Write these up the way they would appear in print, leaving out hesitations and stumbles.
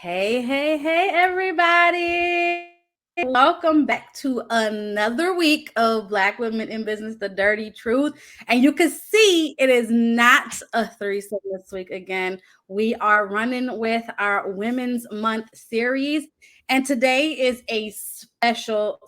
Hey, hey, hey, everybody. Welcome back to another week of Black Women in Business, the Dirty Truth. And you can see it is not a threesome this week again. We are running with our Women's Month series. And today is a special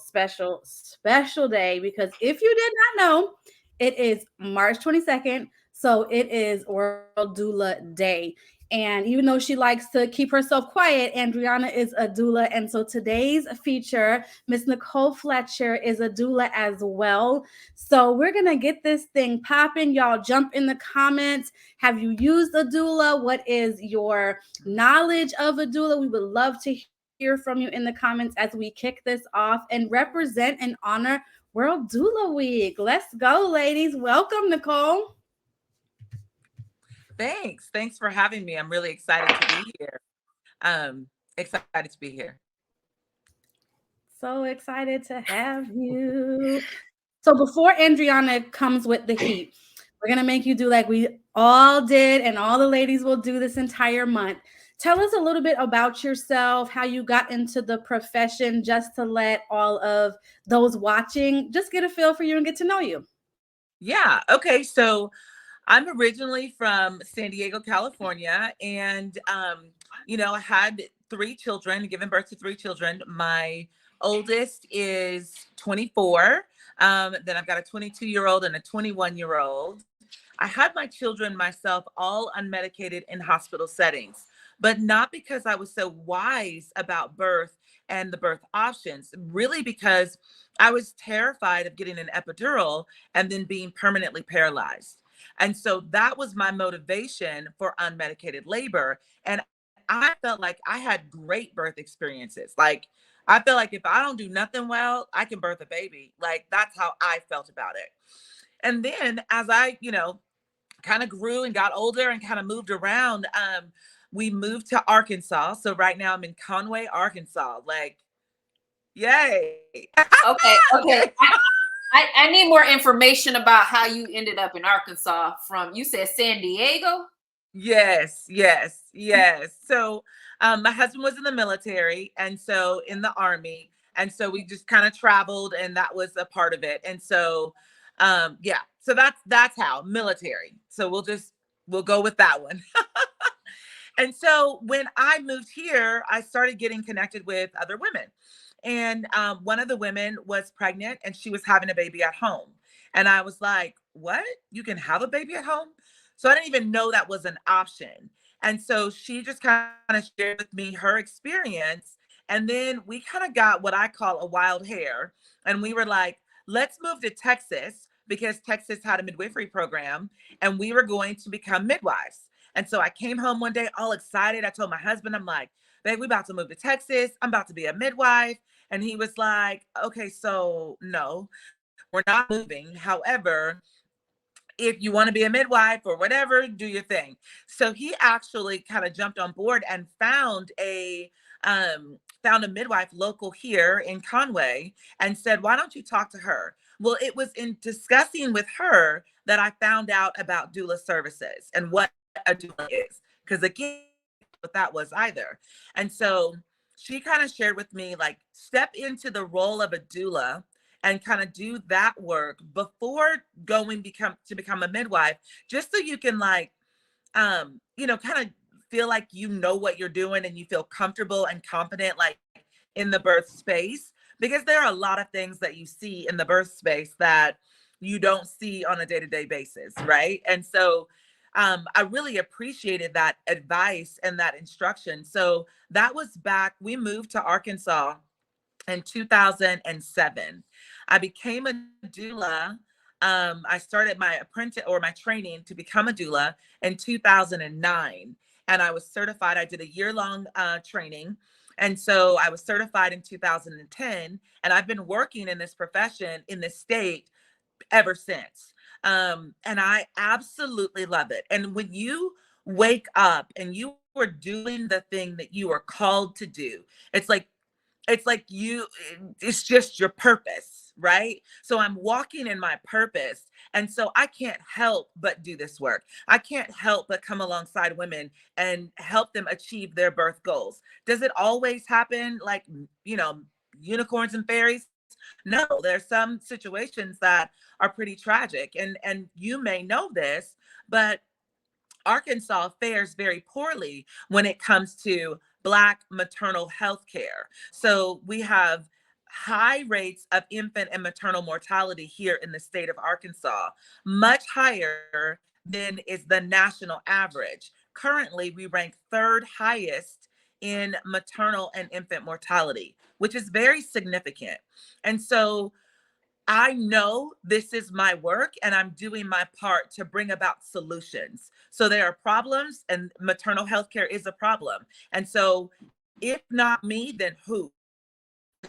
day because if you did not know, it is March 22nd. So it is World Doula Day. And even though she likes to keep herself quiet, Andriana is a doula. And so today's feature, Miss Nicole Fletcher, is a doula as well. So we're going to get this thing popping. Y'all jump in the comments. Have you used a doula? What is your knowledge of a doula? We would love to hear from you in the comments as we kick this off and represent and honor World Doula Week. Let's go, ladies. Welcome, Nicole. Thanks for having me. I'm really excited to be here. Excited to be here. So excited to have you. So before Andriana comes with the heat, we're going to make you do like we all did, and all the ladies will do this entire month. Tell us a little bit about yourself, how you got into the profession, just to let all of those watching just get a feel for you and get to know you. Yeah. Okay. So I'm originally from San Diego, California, and I had three children, given birth to three children. My oldest is 24. Then I've got a 22-year-old and a 21-year-old. I had my children myself all unmedicated in hospital settings, but not because I was so wise about birth and the birth options, really because I was terrified of getting an epidural and then being permanently paralyzed. And so that was my motivation for unmedicated labor. And I felt like I had great birth experiences. Like, I feel like if I don't do nothing well, I can birth a baby. Like, that's how I felt about it. And then as I, kind of grew and got older and kind of moved around, we moved to Arkansas. So right now I'm in Conway, Arkansas. Like, yay. Okay. I need more information about how you ended up in Arkansas from, you said San Diego? Yes. So my husband was in the military, and so in the Army. And so we just kind of traveled, and that was a part of it. And so yeah, so that's how military. So we'll go with that one. And so when I moved here, I started getting connected with other women. And one of the women was pregnant and she was having a baby at home. And I was like, what? You can have a baby at home? So I didn't even know that was an option. And so she just kind of shared with me her experience. And then we kind of got what I call a wild hair. And we were like, let's move to Texas because Texas had a midwifery program and we were going to become midwives. And so I came home one day all excited. I told my husband, I'm like, babe, we about to move to Texas. I'm about to be a midwife. And he was like, okay, so no, we're not moving. However, if you want to be a midwife or whatever, do your thing. So he actually kind of jumped on board and found a midwife local here in Conway and said, why don't you talk to her? Well, it was in discussing with her that I found out about doula services and what a doula is. Because again, what that was either. And so she kind of shared with me, like, step into the role of a doula and kind of do that work before become a midwife, just so you can kind of feel like you know what you're doing and you feel comfortable and confident, like, in the birth space, because there are a lot of things that you see in the birth space that you don't see on a day-to-day basis, right? And so I really appreciated that advice and that instruction. So that was we moved to Arkansas in 2007. I became a doula. I started my apprentice or my training to become a doula in 2009. And I was certified. I did a year-long training. And so I was certified in 2010. And I've been working in this profession in this state ever since. And I absolutely love it. And when you wake up and you are doing the thing that you are called to do, it's like it's just your purpose, right? So I'm walking in my purpose. And so I can't help but do this work. I can't help but come alongside women and help them achieve their birth goals. Does it always happen like, unicorns and fairies? No, there's some situations that are pretty tragic. And you may know this, but Arkansas fares very poorly when it comes to Black maternal health care. So we have high rates of infant and maternal mortality here in the state of Arkansas, much higher than is the national average. Currently, we rank third highest in maternal and infant mortality, which is very significant. And so I know this is my work and I'm doing my part to bring about solutions. So there are problems and maternal health care is a problem. And so if not me, then who?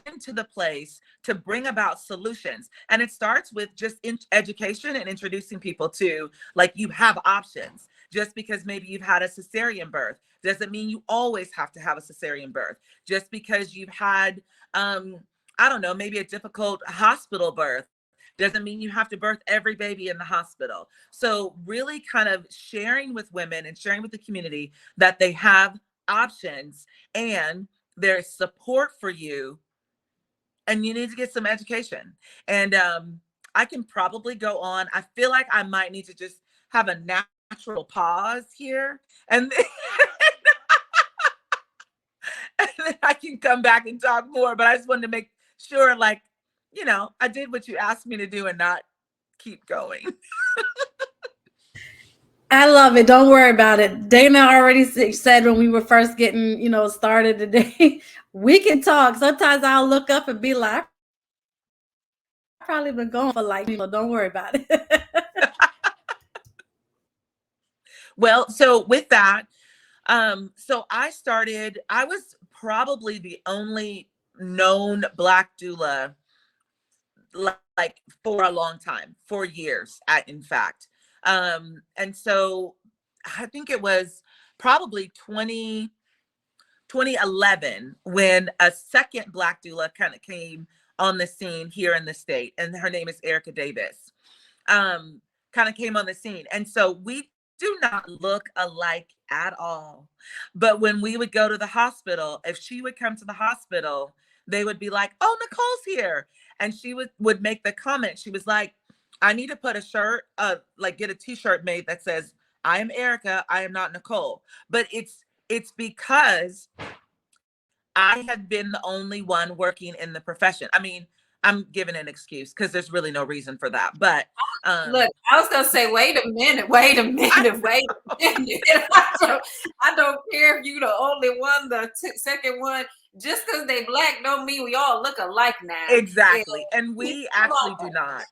Into the place to bring about solutions. And it starts with just education and introducing people to, like, you have options. Just because maybe you've had a cesarean birth doesn't mean you always have to have a cesarean birth. Just because you've had, I don't know, maybe a difficult hospital birth doesn't mean you have to birth every baby in the hospital. So really kind of sharing with women and sharing with the community that they have options and there's support for you, and you need to get some education. And I can probably go on. I feel like I might need to just have a natural pause here, and then, and then I can come back and talk more. But I just wanted to make sure, like, I did what you asked me to do and not keep going. I love it. Don't worry about it. Dayna already said when we were first getting, started today, we can talk. Sometimes I'll look up and be like, I've probably been going for like, don't worry about it. Well, so with that, so I was probably the only known Black doula, like, for a long time, for years, in fact. And so I think it was probably 2011 when a second Black doula kind of came on the scene here in the state, and her name is Erica Davis. Kind of came on the scene. And so we do not look alike at all. But when we would go to the hospital, if she would come to the hospital, they would be like, "Oh, Nicole's here." And she would make the comment. She was like, "I need to put a shirt, like get a t-shirt made that says, 'I am Erica, I am not Nicole.'" But it's because I had been the only one working in the profession. I mean, I'm giving an excuse because there's really no reason for that. But look, I was gonna say, wait a minute. I don't care if you the only one, the second one. Just because they Black don't mean we all look alike now. Exactly. And we actually do not.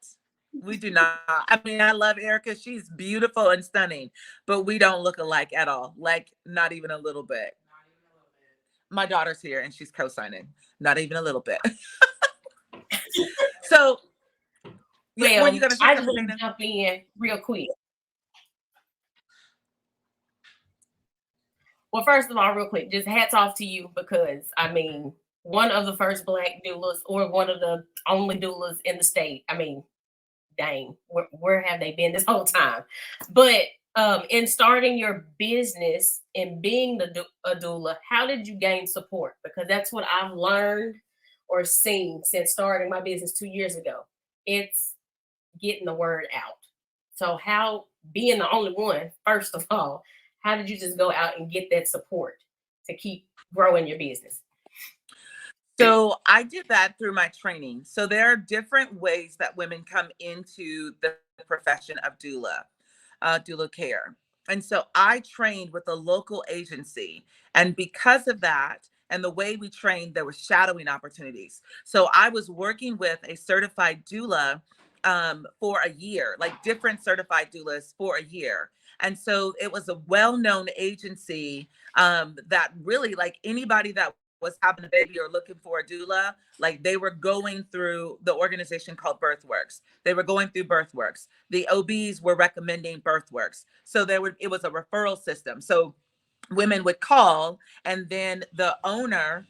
We do not. I mean, I love Erica. She's beautiful and stunning, but we don't look alike at all. Like, not even a little bit. My daughter's here and she's co-signing. Not even a little bit. So, yeah, were you gonna say I just want to jump in real quick. Well, first of all, real quick, just hats off to you, because I mean, one of the first Black doulas, or one of the only doulas in the state. I mean, dang, where have they been this whole time? But in starting your business and being a doula, how did you gain support? Because that's what I've learned or seen since starting my business 2 years ago. It's getting the word out. So how, being the only one, first of all, how did you just go out and get that support to keep growing your business? So I did that through my training. So there are different ways that women come into the profession of doula care. And so I trained with a local agency. And because of that, and the way we trained, there were shadowing opportunities. So I was working with a certified doula for a year, like different certified doulas for a year. And so it was a well-known agency that really, like, anybody that was having a baby or looking for a doula, like, they were going through the organization called BirthWorks. They were going through BirthWorks. The OBs were recommending BirthWorks. So it was a referral system. So women would call, and then the owner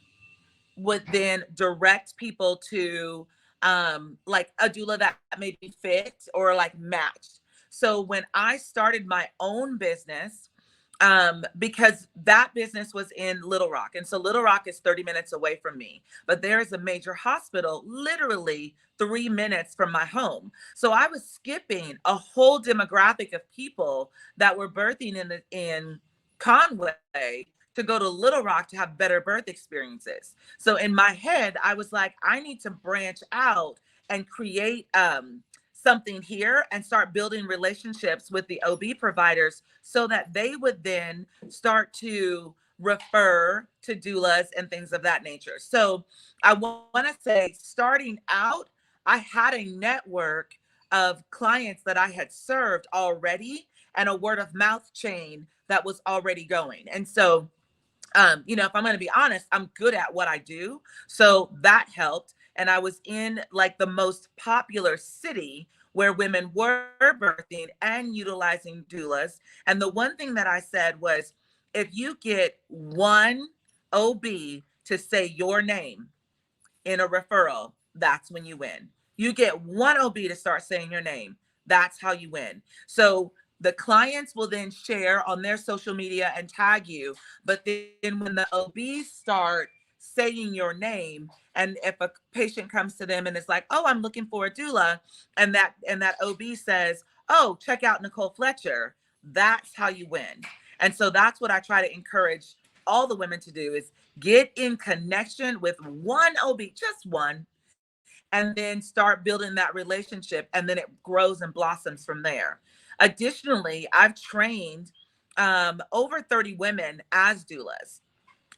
would then direct people to like a doula that maybe fit or like matched. So when I started my own business, because that business was in Little Rock. And so Little Rock is 30 minutes away from me, but there is a major hospital literally 3 minutes from my home. So I was skipping a whole demographic of people that were birthing in Conway to go to Little Rock to have better birth experiences. So in my head, I was like, I need to branch out and create something here and start building relationships with the OB providers so that they would then start to refer to doulas and things of that nature. So I want to say, starting out, I had a network of clients that I had served already and a word of mouth chain that was already going. And so if I'm going to be honest, I'm good at what I do. So that helped. And I was in like the most popular city where women were birthing and utilizing doulas. And the one thing that I said was, if you get one OB to say your name in a referral, that's when you win. You get one OB to start saying your name. That's how you win. So the clients will then share on their social media and tag you. But then when the OBs start saying your name, and if a patient comes to them and it's like, oh, I'm looking for a doula, and that OB says, oh, check out Nicole Fletcher, that's how you win. And so that's what I try to encourage all the women to do, is get in connection with one OB, just one, and then start building that relationship, and then it grows and blossoms from there. Additionally, I've trained over 30 women as doulas.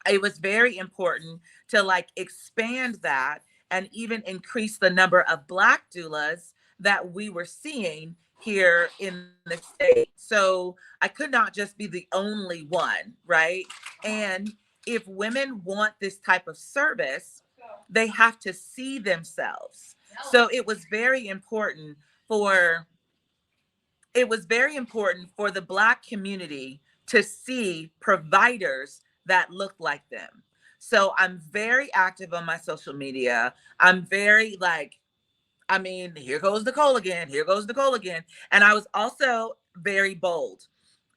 It was very important to like expand that and even increase the number of Black doulas that we were seeing here in the state. So I could not just be the only one, right? And if women want this type of service, they have to see themselves. So it was very important for the Black community to see providers that looked like them. So I'm very active on my social media. I'm very here goes Nicole again. Here goes Nicole again. And I was also very bold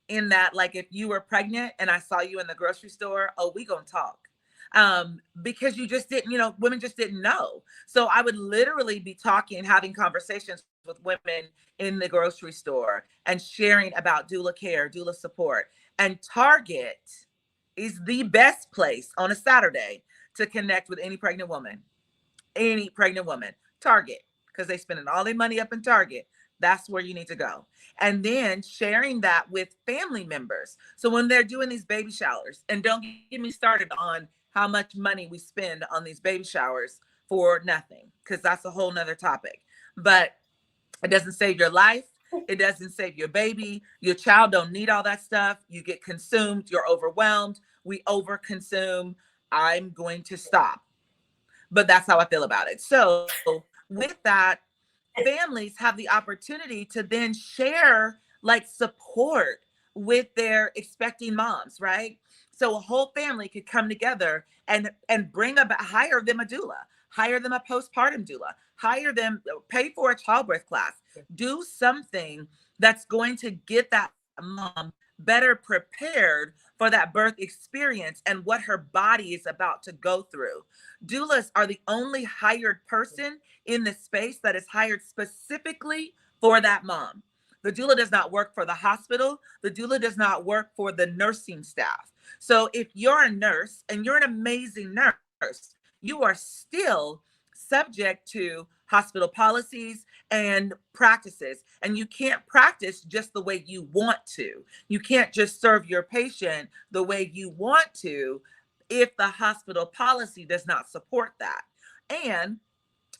in that, like, if you were pregnant and I saw you in the grocery store, oh, we gonna talk. Because you just didn't, women just didn't know. So I would literally be talking, having conversations with women in the grocery store and sharing about doula care, doula support. And Target is the best place on a Saturday to connect with any pregnant woman. Target, because they spending all their money up in Target. That's where you need to go. And then sharing that with family members. So when they're doing these baby showers, and don't get me started on how much money we spend on these baby showers for nothing, because that's a whole nother topic. But it doesn't save your life. It doesn't save your baby. Your child don't need all that stuff. You get consumed. You're overwhelmed. We overconsume. I'm going to stop. But that's how I feel about it. So with that, families have the opportunity to then share like support with their expecting moms, right? So a whole family could come together and hire them a doula, hire them a postpartum doula, hire them, pay for a childbirth class, do something that's going to get that mom better prepared for that birth experience and what her body is about to go through. Doulas are the only hired person in the space that is hired specifically for that mom. The doula does not work for the hospital. The doula does not work for the nursing staff. So if you're a nurse and you're an amazing nurse, you are still subject to hospital policies and practices. And you can't practice just the way you want to. You can't just serve your patient the way you want to if the hospital policy does not support that. And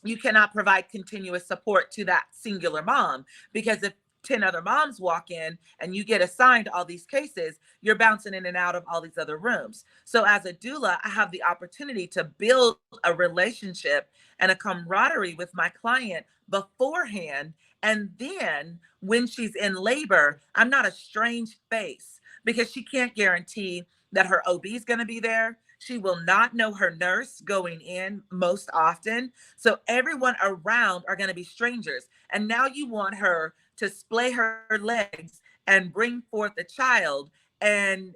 you cannot provide continuous support to that singular mom, because if 10 other moms walk in and you get assigned all these cases, you're bouncing in and out of all these other rooms. So as a doula, I have the opportunity to build a relationship and a camaraderie with my client beforehand. And then when she's in labor, I'm not a strange face, because she can't guarantee that her OB is going to be there. She will not know her nurse going in most often. So everyone around are going to be strangers. And now you want her to splay her legs and bring forth a child and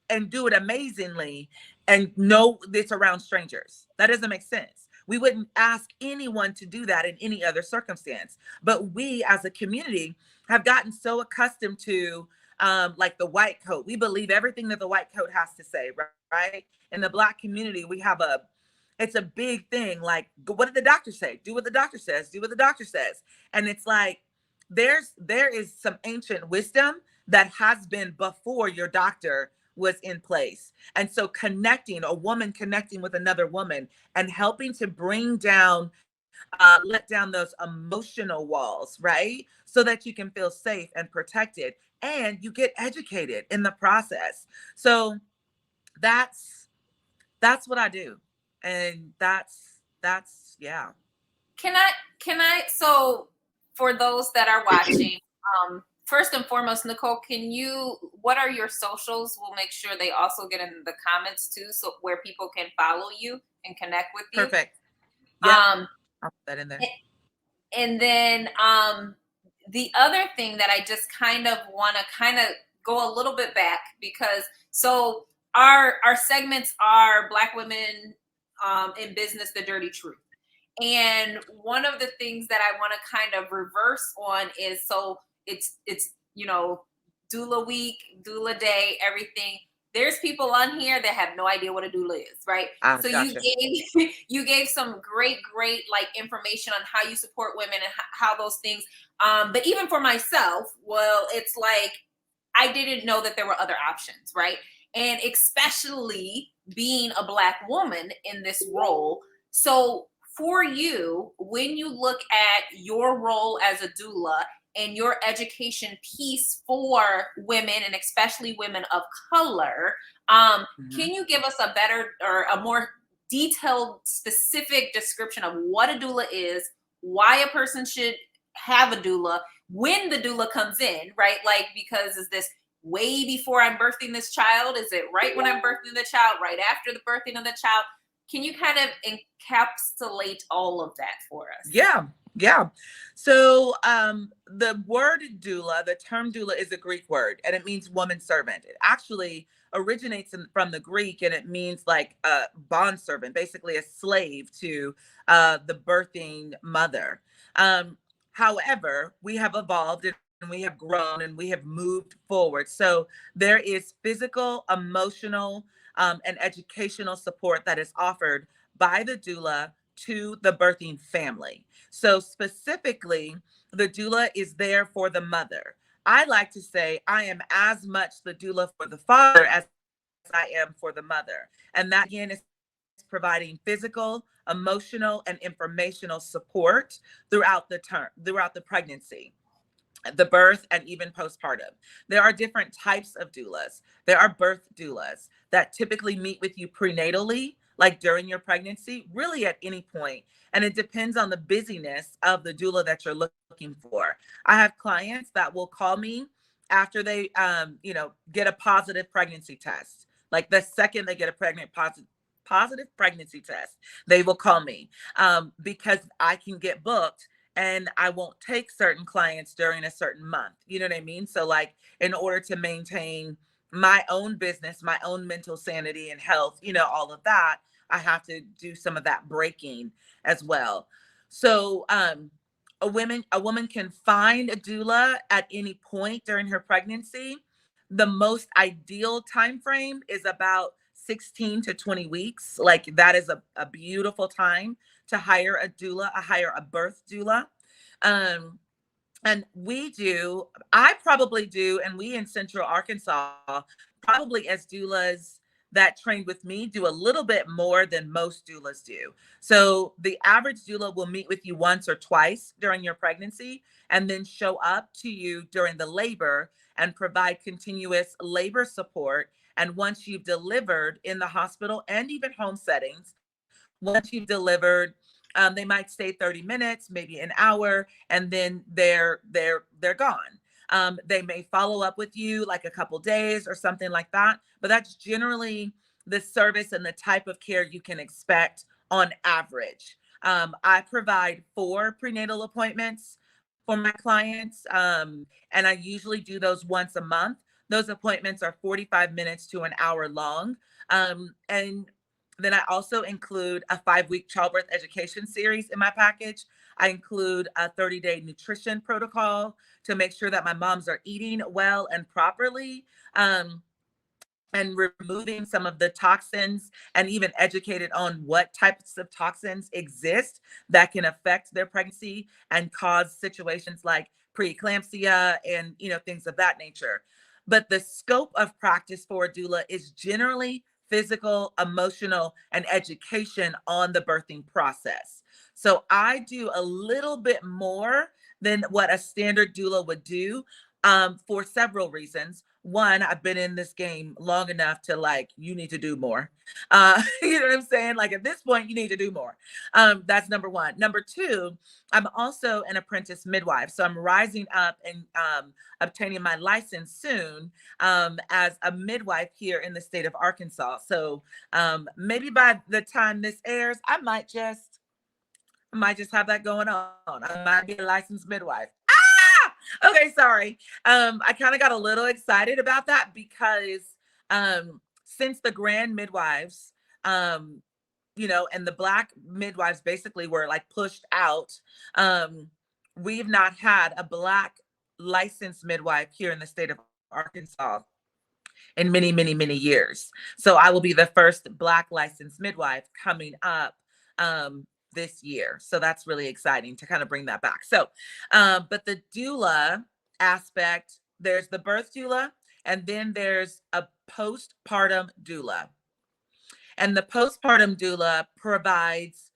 and do it amazingly and know it's around strangers. That doesn't make sense. We wouldn't ask anyone to do that in any other circumstance. But we as a community have gotten so accustomed to like the white coat. We believe everything that the white coat has to say, right? In the Black community, it's a big thing. Like, what did the doctor say? Do what the doctor says. Do what the doctor says. And it's like, there is some ancient wisdom that has been before your doctor was in place. And so a woman connecting with another woman and helping to bring down, let down those emotional walls, right? So that you can feel safe and protected and you get educated in the process. So that's what I do. And that's yeah. Can I, so for those that are watching, first and foremost, Nicole, what are your socials? We'll make sure they also get in the comments too, so where people can follow you and connect with you. Perfect. Yeah. I'll put that in there. And then the other thing that I just kind of want to go a little bit back, because so our segments are Black women in business, the dirty truth. And one of the things that I want to kind of reverse on is, so it's doula week, doula day, everything. There's people on here that have no idea what a doula is, right? So gotcha. you gave some great like information on how you support women and how those things. But even for myself, well, it's like I didn't know that there were other options, right? And especially being a Black woman in this role. So for you, when you look at your role as a doula and your education piece for women, and especially women of color, can you give us a better or a more detailed, specific description of what a doula is, why a person should have a doula, when the doula comes in, right? Like, because is this way before I'm birthing this child? Is it right when I'm birthing the child, right after the birthing of the child? Can you kind of encapsulate all of that for us? Yeah. So the word doula, the term doula is a Greek word, and it means woman servant. It actually originates from the Greek, and it means like a bond servant, basically a slave to the birthing mother. However, we have evolved and we have grown and we have moved forward. So there is physical, emotional, and educational support that is offered by the doula to the birthing family. So specifically, the doula is there for the mother. I like to say I am as much the doula for the father as I am for the mother. And that again is providing physical, emotional, and informational support throughout the pregnancy, the birth, and even postpartum. There are different types of doulas. There are birth doulas that typically meet with you prenatally, like during your pregnancy, really at any point. And it depends on the busyness of the doula that you're looking for. I have clients that will call me after they, get a positive pregnancy test. Like the second they get a positive pregnancy test, they will call me because I can get booked and I won't take certain clients during a certain month. You know what I mean? So like in order to maintain my own business, my own mental sanity and health, all of that, I have to do some of that breaking as well. So a woman can find a doula at any point during her pregnancy. The most ideal time frame is about 16 to 20 weeks. Like that is a beautiful time to hire a doula, hire a birth doula. And I probably do, and we in Central Arkansas, probably as doulas that trained with me, do a little bit more than most doulas do. So the average doula will meet with you once or twice during your pregnancy and then show up to you during the labor and provide continuous labor support. And once you've delivered in the hospital and even home settings, once you've delivered, they might stay 30 minutes, maybe an hour, and then they're gone. They may follow up with you like a couple days or something like that, but that's generally the service and the type of care you can expect on average. I provide 4 prenatal appointments for my clients, and I usually do those once a month. Those appointments are 45 minutes to an hour long. And then I also include a 5-week childbirth education series in my package. I include a 30-day nutrition protocol to make sure that my moms are eating well and properly. And removing some of the toxins, and even educated on what types of toxins exist that can affect their pregnancy and cause situations like preeclampsia and things of that nature. But the scope of practice for a doula is generally physical, emotional, and education on the birthing process. So I do a little bit more than what a standard doula would do, for several reasons. One, I've been in this game long enough to you need to do more. You know what I'm saying? Like at this point, you need to do more. That's number one. Number two, I'm also an apprentice midwife. So I'm rising up and obtaining my license soon as a midwife here in the state of Arkansas. So maybe by the time this airs, I might just have that going on. I might be a licensed midwife. Okay, sorry. I kind of got a little excited about that because since the grand midwives, and the Black midwives basically were pushed out, we've not had a Black licensed midwife here in the state of Arkansas in many, many, many years. So I will be the first Black licensed midwife coming up this year. So that's really exciting to kind of bring that back. So, but the doula aspect, there's the birth doula, and then there's a postpartum doula. And the postpartum doula provides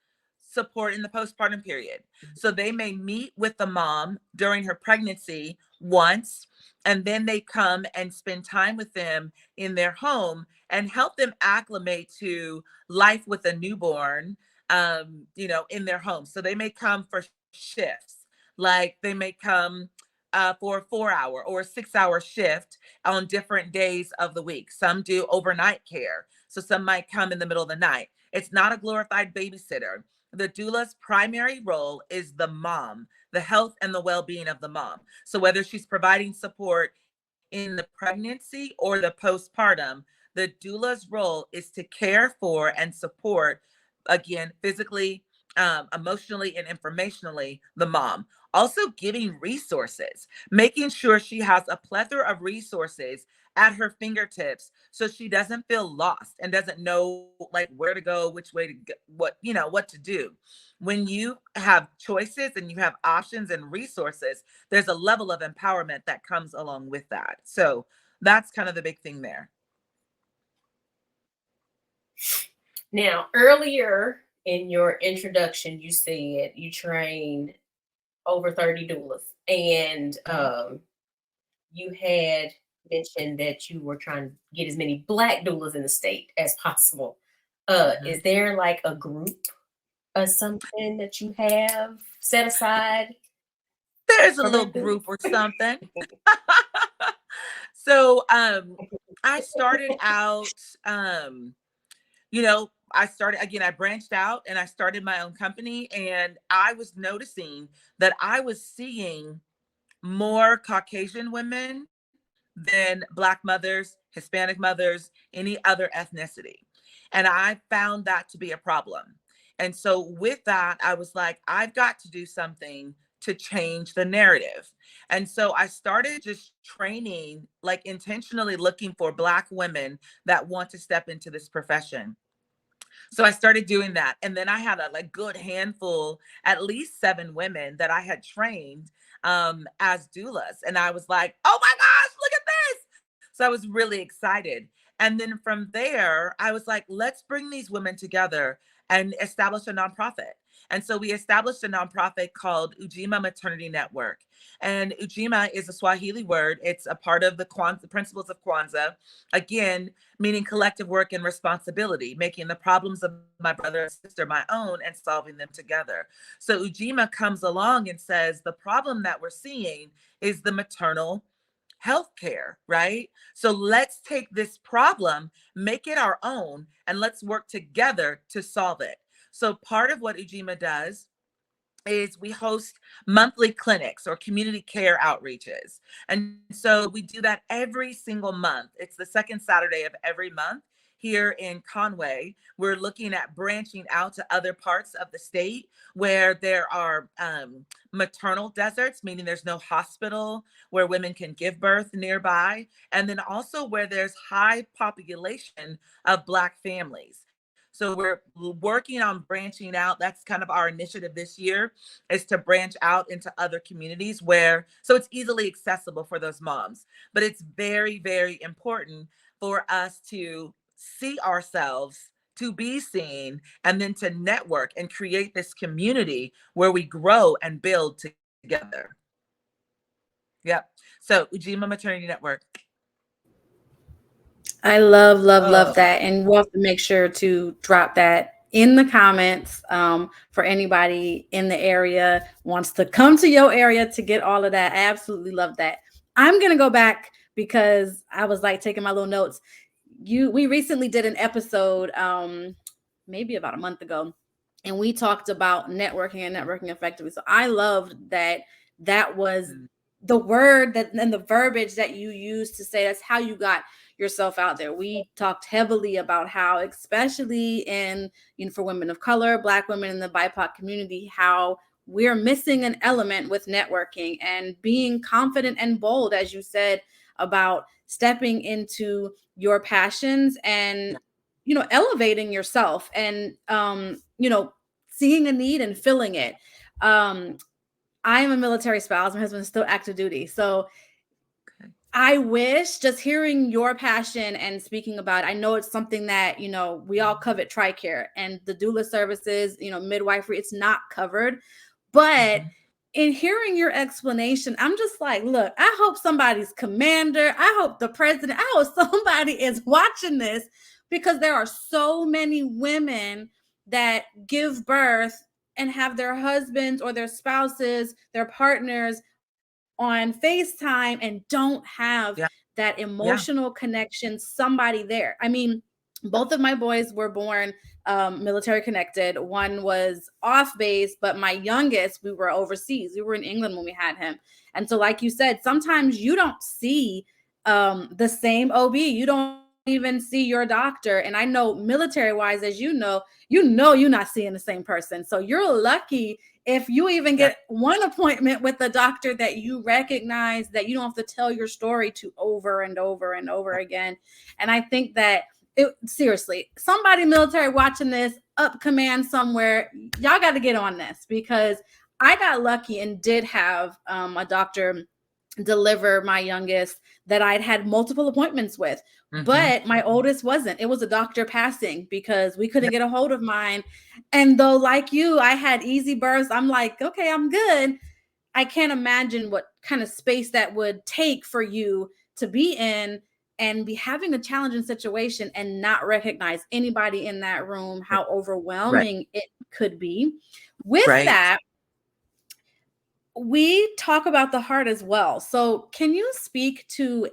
support in the postpartum period. So they may meet with the mom during her pregnancy once, and then they come and spend time with them in their home and help them acclimate to life with a newborn, in their home. So they may come for shifts, like they may come for a 4-hour or a 6-hour shift on different days of the week. Some do overnight care. So some might come in the middle of the night. It's not a glorified babysitter. The doula's primary role is the mom, the health and the well-being of the mom. So whether she's providing support in the pregnancy or the postpartum, the doula's role is to care for and support, again, physically, emotionally, and informationally, the mom. Also giving resources, making sure she has a plethora of resources at her fingertips so she doesn't feel lost and doesn't know where to go, which way to go, what to do. When you have choices and you have options and resources, there's a level of empowerment that comes along with that. So that's kind of the big thing there. Now, earlier in your introduction, you said you trained over 30 doulas, and you had mentioned that you were trying to get as many Black doulas in the state as possible. Is there a group or something that you have set aside? There's a little group or something. So I started out, I branched out and I started my own company, and I was noticing that I was seeing more Caucasian women than Black mothers, Hispanic mothers, any other ethnicity. And I found that to be a problem. And so with that, I was like, I've got to do something to change the narrative. And so I started just training, intentionally looking for Black women that want to step into this profession. So I started doing that. And then I had a good handful, at least 7 women that I had trained as doulas. And I was like, oh my gosh, look at this. So I was really excited. And then from there, I was like, let's bring these women together and establish a nonprofit. And so we established a nonprofit called Ujima Maternity Network. And Ujima is a Swahili word. It's a part of the principles of Kwanzaa, again, meaning collective work and responsibility, making the problems of my brother and sister my own and solving them together. So Ujima comes along and says, the problem that we're seeing is the maternal healthcare, right? So let's take this problem, make it our own, and let's work together to solve it. So part of what Ujima does is we host monthly clinics or community care outreaches. And so we do that every single month. It's the second Saturday of every month here in Conway. We're looking at branching out to other parts of the state where there are maternal deserts, meaning there's no hospital where women can give birth nearby. And then also where there's high population of Black families. So we're working on branching out. That's kind of our initiative this year, is to branch out into other communities so it's easily accessible for those moms. But it's very, very important for us to see ourselves, to be seen, and then to network and create this community where we grow and build together. Yep. So Ujima Maternity Network. I love that. And we'll have to make sure to drop that in the comments for anybody in the area wants to come to your area to get all of that. I absolutely love that. I'm going to go back because I was like taking my little notes. We recently did an episode maybe about a month ago, and we talked about networking and networking effectively. So I loved that was the word and the verbiage that you used to say that's how you got yourself out there. We talked heavily about how, especially for women of color, Black women in the BIPOC community, how we're missing an element with networking and being confident and bold, as you said, about stepping into your passions and, elevating yourself and, seeing a need and filling it. I am a military spouse. My husband is still active duty. So I wish, just hearing your passion and speaking about it, I know it's something that, we all covet TRICARE and the doula services, midwifery, it's not covered. But in hearing your explanation, I'm just like, look, I hope somebody's commander, I hope the president, I hope somebody is watching this, because there are so many women that give birth and have their husbands or their spouses, their partners on FaceTime and don't have that emotional connection, somebody there. I mean, both of my boys were born military connected. One was off base, but my youngest, we were overseas. We were in England when we had him. And so, like you said, sometimes you don't see the same OB. You don't even see your doctor. And I know military wise, as you're not seeing the same person. So you're lucky if you even get one appointment with a doctor that you recognize, that you don't have to tell your story to over and over and over again. And I think that seriously, somebody military watching this, up command somewhere, y'all got to get on this, because I got lucky and did have a doctor deliver my youngest that I'd had multiple appointments with. But my oldest wasn't. It was a doctor passing because we couldn't get a hold of mine. And though, like you, I had easy births, I'm like, okay, I'm good. I can't imagine what kind of space that would take for you to be in and be having a challenging situation and not recognize anybody in that room, how overwhelming it could be. With that, we talk about the heart as well. So can you speak to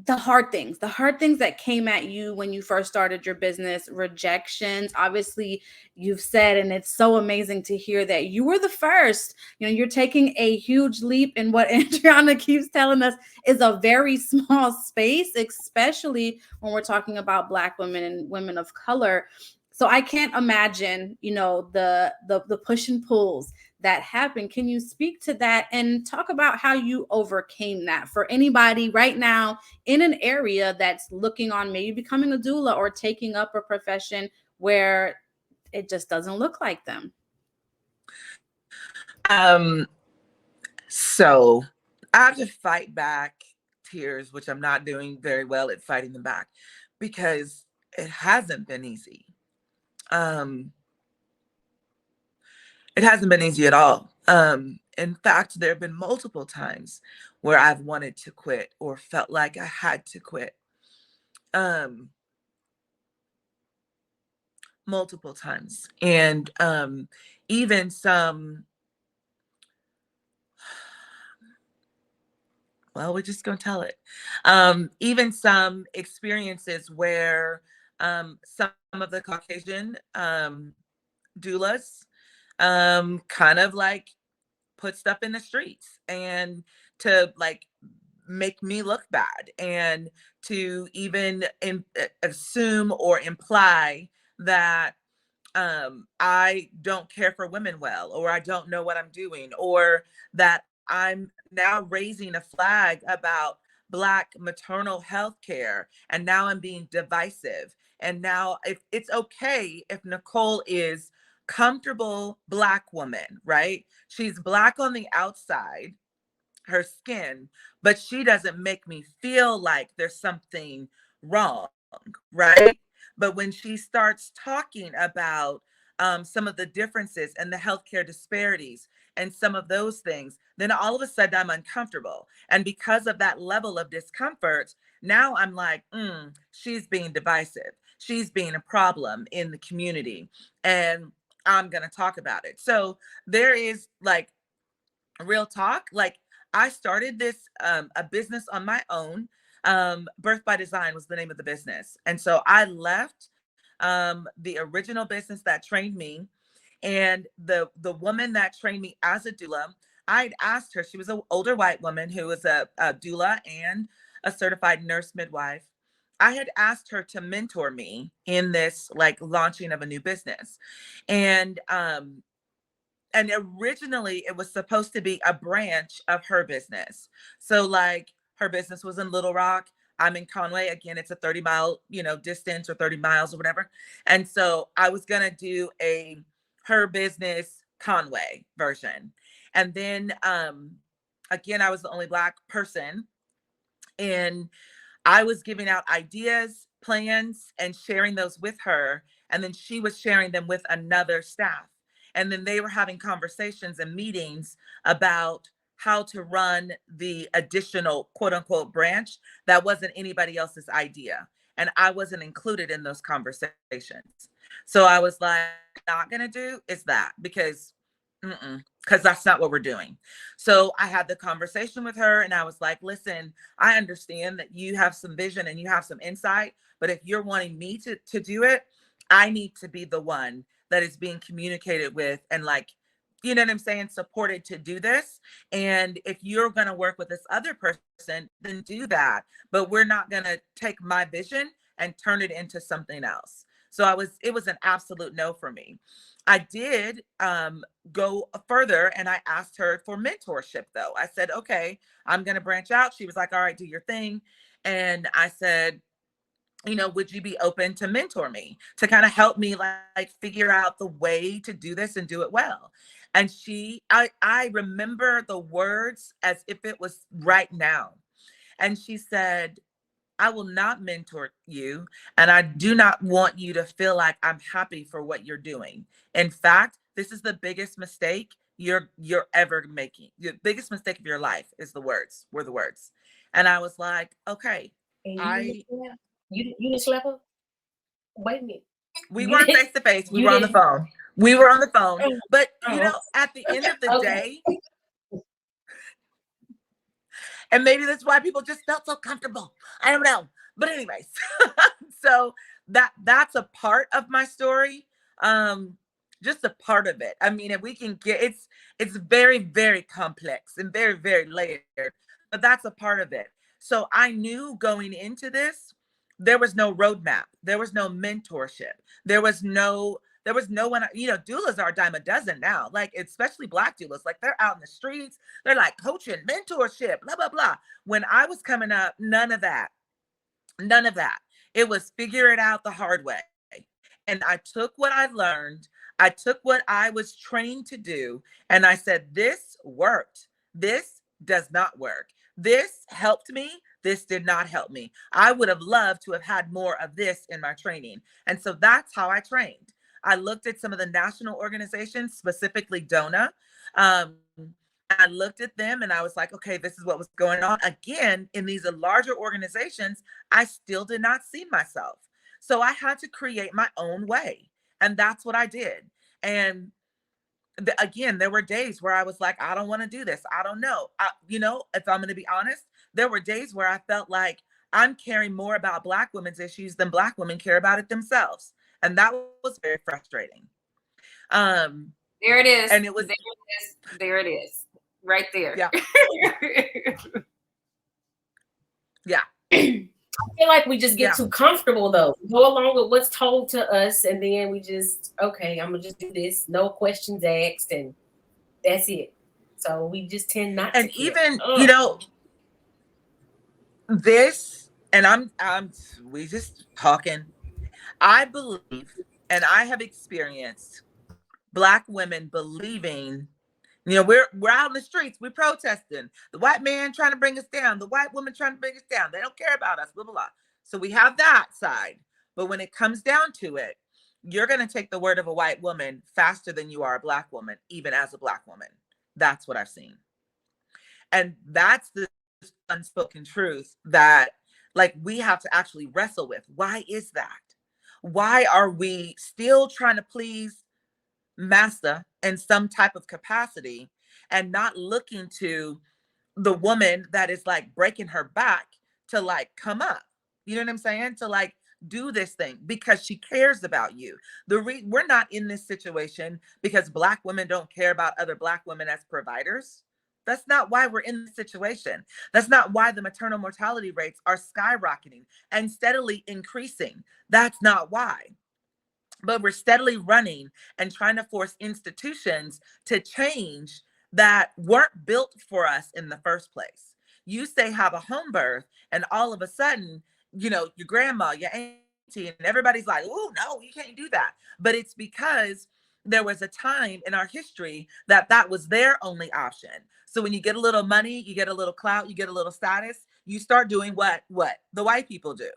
the hard things that came at you when you first started your business? Rejections, obviously, you've said, and it's so amazing to hear that you were the first. You're taking a huge leap in what Andriana keeps telling us is a very small space, especially when we're talking about Black women and women of color. So I can't imagine, the push and pulls that happened. Can you speak to that and talk about how you overcame that for anybody right now in an area that's looking on maybe becoming a doula or taking up a profession where it just doesn't look like them? So I have to fight back tears, which I'm not doing very well at fighting them back, because it hasn't been easy. It hasn't been easy at all. In fact, there have been multiple times where I've wanted to quit or felt like I had to quit. Multiple times. And even some, well, we're just going to tell it. Even some experiences where some of the Caucasian doulas kind of like put stuff in the streets and to like make me look bad, and to even assume or imply that I don't care for women well, or I don't know what I'm doing, or that I'm now raising a flag about Black maternal health care, and now I'm being divisive. And now if it's okay if Nicole is comfortable Black woman, right? She's Black on the outside, her skin, but she doesn't make me feel like there's something wrong, right? But when she starts talking about some of the differences and the healthcare disparities and some of those things, then all of a sudden I'm uncomfortable. And because of that level of discomfort, now I'm like, she's being divisive. She's being a problem in the community. And I'm going to talk about it. So there is like real talk. Like, I started this a business on my own. Birth by Design was the name of the business. And so I left the original business that trained me, and the woman that trained me as a doula, I'd asked her, she was an older white woman who was a doula and a certified nurse midwife. I had asked her to mentor me in this like launching of a new business. And originally it was supposed to be a branch of her business. So like her business was in Little Rock. I'm in Conway. Again, it's a 30-mile, distance, or 30 miles or whatever. And so I was going to do her business Conway version. And then again, I was the only Black person, and I was giving out ideas, plans, and sharing those with her. And then she was sharing them with another staff. And then they were having conversations and meetings about how to run the additional quote unquote branch that wasn't anybody else's idea. And I wasn't included in those conversations. So I was like, not going to do is that, because that's not what we're doing. So I had the conversation with her, and I was like, listen, I understand that you have some vision and you have some insight, but if you're wanting me to do it, I need to be the one that is being communicated with and like, you know what I'm saying, supported to do this. And if you're going to work with this other person, then do that. But we're not going to take my vision and turn it into something else. So it was an absolute no for me. I did go further, and I asked her for mentorship though. I said, okay, I'm going to branch out. She was like, all right, do your thing. And I said, would you be open to mentor me, to kind of help me like figure out the way to do this and do it well? And I remember the words as if it was right now. And she said, I will not mentor you, and I do not want you to feel like I'm happy for what you're doing. In fact, this is the biggest mistake you're ever making. The biggest mistake of your life were the words. And I was like, okay. You didn't slap her? Wait a minute. We weren't face to face. We were on the phone. We were on the phone. But at the end of the day, and maybe that's why people just felt so comfortable. I don't know. But anyways, so that's a part of my story. Just a part of it. I mean, if we can it's very, very complex and very, very layered, but that's a part of it. So I knew going into this, there was no roadmap. There was no mentorship. There was no one, doulas are a dime a dozen now, like especially Black doulas, like they're out in the streets. They're like coaching, mentorship, blah, blah, blah. When I was coming up, none of that. It was figure it out the hard way. And I took what I learned. I took what I was trained to do. And I said, this worked. This does not work. This helped me. This did not help me. I would have loved to have had more of this in my training. And so that's how I trained. I looked at some of the national organizations, specifically DONA. I looked at them and I was like, okay, this is what was going on. Again, in these larger organizations, I still did not see myself. So I had to create my own way. And that's what I did. And again, there were days where I was like, I don't want to do this. I don't know. If I'm going to be honest, there were days where I felt like I'm caring more about Black women's issues than Black women care about it themselves. And that was very frustrating. There it is. And it was, there it is. Right there. Yeah. Yeah. I feel like we just get too comfortable though. Go along with what's told to us, and then we just, okay, I'm gonna just do this, no questions asked, and that's it. So we just tend not to. And even, this, and we just talking. I believe, and I have experienced Black women believing, we're out in the streets, we're protesting. The white man trying to bring us down, the white woman trying to bring us down. They don't care about us, blah, blah, blah. So we have that side. But when it comes down to it, you're going to take the word of a white woman faster than you are a Black woman, even as a Black woman. That's what I've seen. And that's the unspoken truth that, like, we have to actually wrestle with. Why is that? Why are we still trying to please Master in some type of capacity and not looking to the woman that is like breaking her back to like come up? You know what I'm saying? To like do this thing because she cares about you. We're not in this situation because Black women don't care about other Black women as providers. That's not why we're in this situation. That's not why the maternal mortality rates are skyrocketing and steadily increasing. That's not why. But we're steadily running and trying to force institutions to change that weren't built for us in the first place. You say have a home birth, and all of a sudden, your grandma, your auntie, and everybody's like, oh, no, you can't do that. But it's because there was a time in our history that was their only option. So when you get a little money, you get a little clout, you get a little status, you start doing what the white people do.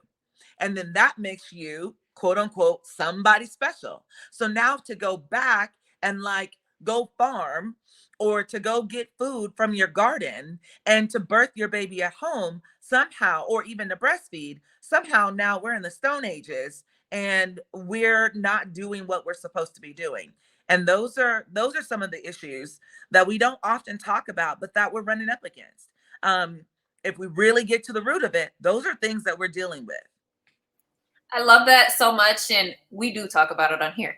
And then that makes you, quote unquote, somebody special. So now to go back and like go farm or to go get food from your garden and to birth your baby at home somehow, or even to breastfeed, somehow now we're in the Stone Ages and we're not doing what we're supposed to be doing. And those are some of the issues that we don't often talk about, but that we're running up against. If we really get to the root of it, those are things that we're dealing with. I love that so much, and we do talk about it on here